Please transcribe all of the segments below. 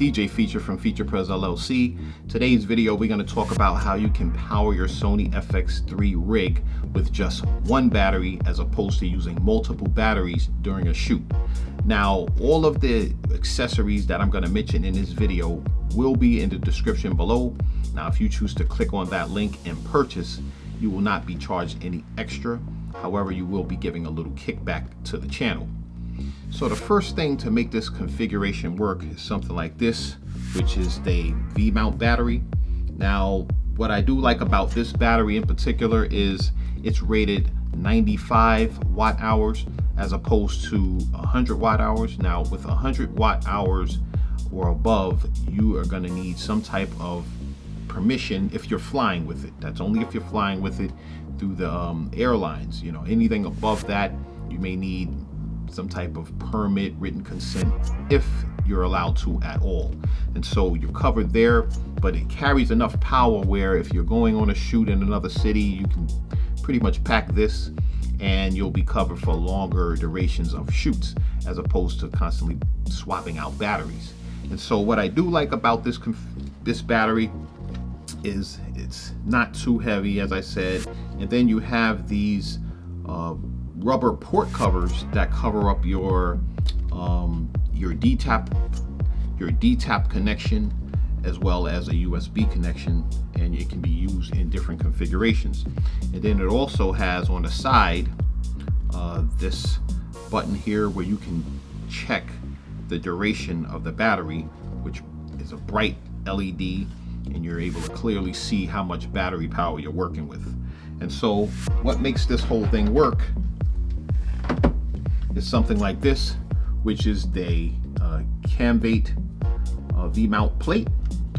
DJ Feature from Feature Pres LLC. Today's video, we're going to talk about how you can power your Sony FX3 rig with just one battery as opposed to using multiple batteries during a shoot. Now, all of the accessories that I'm going to mention in this video will be in the description below. Now, if you choose to click on that link and purchase, you will not be charged any extra. However, you will be giving a little kickback to the channel. So the first thing to make this configuration work is something like this, which is the V-mount battery. Now, what I do like about this battery in particular is it's rated 95 watt hours as opposed to 100 watt hours. Now, with 100 watt hours or above, you are going to need some type of permission if you're flying with it. That's only if you're flying with it through the airlines. You know, anything above that, you may need some type of permit, written consent, if you're allowed to at all. And so you're covered there, but it carries enough power where if you're going on a shoot in another city, you can pretty much pack this and you'll be covered for longer durations of shoots as opposed to constantly swapping out batteries. And so what I do like about this battery is it's not too heavy, as I said, and then you have these rubber port covers that cover up your DTAP connection as well as a USB connection, and it can be used in different configurations. And then it also has on the side this button here where you can check the duration of the battery, which is a bright LED, and you're able to clearly see how much battery power you're working with. And so what makes this whole thing work is something like this, which is the Camvate V-mount plate.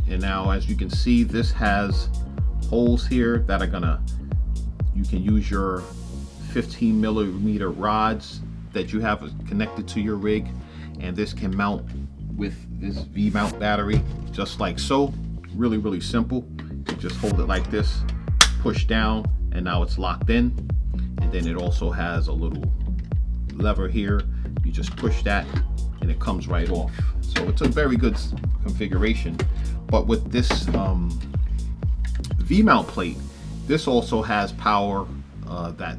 And now, as you can see, this has holes here that are you can use your 15 millimeter rods that you have connected to your rig, and this can mount with this V-mount battery just like so. Really, really simple. You just hold it like this, push down, and now it's locked in. And then it also has a little lever here. You just push that and it comes right off. So it's a very good configuration. But with this V-mount plate, this also has power that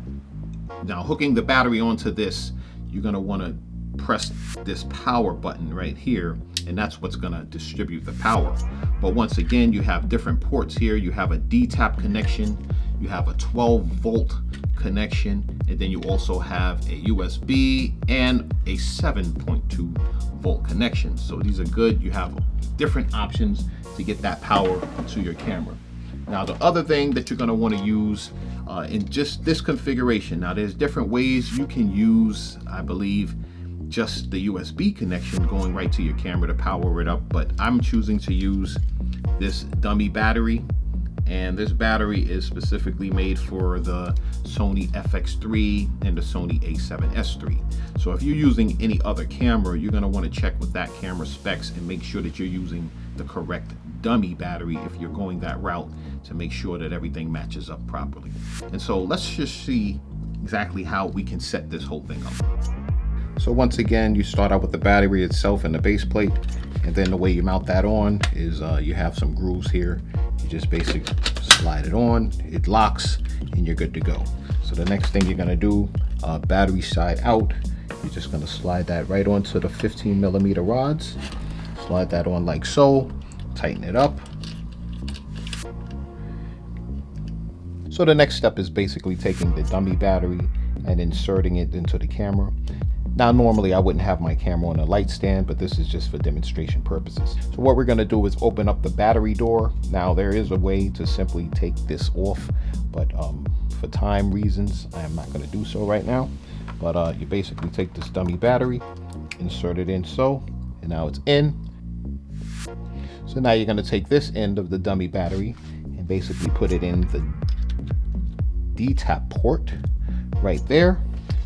now hooking the battery onto this, you're going to want to press this power button right here, and that's what's going to distribute the power. But once again, you have different ports here. You have a DTAP connection, you have a 12 volt connection, and then you also have a USB and a 7.2 volt connection. So these are good. You have different options to get that power to your camera. Now, the other thing that you're going to want to use in just this configuration, now there's different ways you can use, I believe, just the USB connection going right to your camera to power it up, but I'm choosing to use this dummy battery. And this battery is specifically made for the Sony FX3 and the Sony A7S III. So if you're using any other camera, you're going to want to check with that camera specs and make sure that you're using the correct dummy battery if you're going that route, to make sure that everything matches up properly. And so let's just see exactly how we can set this whole thing up. So once again, you start out with the battery itself and the base plate, and then the way you mount that on is you have some grooves here. You just basically slide it on, it locks, and you're good to go. So the next thing you're gonna do, battery side out, you're just gonna slide that right onto the 15 millimeter rods. Slide that on like so, tighten it up. So the next step is basically taking the dummy battery and inserting it into the camera. Now, normally I wouldn't have my camera on a light stand, but this is just for demonstration purposes. So what we're going to do is open up the battery door. Now, there is a way to simply take this off, but for time reasons, I am not going to do so right now. But you basically take this dummy battery, insert it in so, and now it's in. So now you're going to take this end of the dummy battery and basically put it in the DTAP port right there.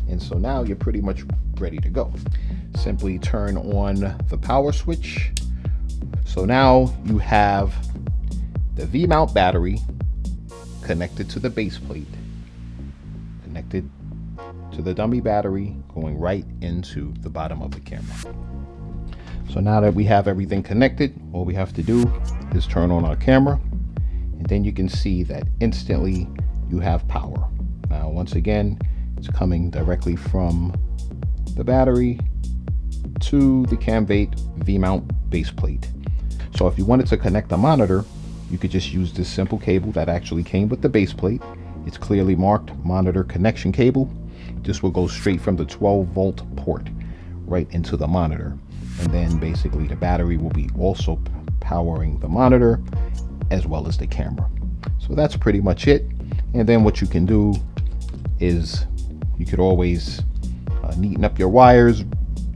And so now you're pretty much ready to go. Simply turn on the power switch. So now you have the V-mount battery connected to the base plate, connected to the dummy battery, going right into the bottom of the camera. So now that we have everything connected, all we have to do is turn on our camera, and then you can see that instantly you have power. Now, once again, it's coming directly from the battery to the Camvate V-mount base plate. So if you wanted to connect the monitor, you could just use this simple cable that actually came with the base plate. It's clearly marked monitor connection cable. This will go straight from the 12-volt port right into the monitor. And then basically the battery will be also powering the monitor as well as the camera. So that's pretty much it. And then what you can do is you could always neaten up your wires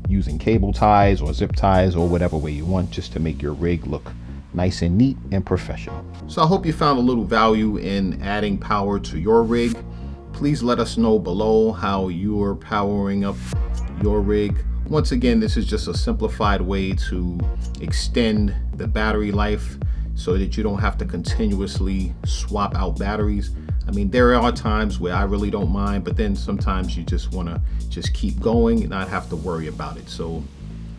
using cable ties or zip ties or whatever way you want, just to make your rig look nice and neat and professional. So I hope you found a little value in adding power to your rig. Please let us know below how you're powering up your rig. Once again, this is just a simplified way to extend the battery life so that you don't have to continuously swap out batteries. I mean, there are times where I really don't mind, but then sometimes you just want to just keep going and not have to worry about it. So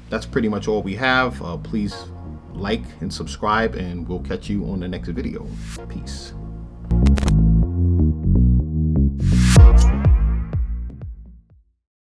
that's pretty much all we have. Please like and subscribe, and we'll catch you on the next video. Peace.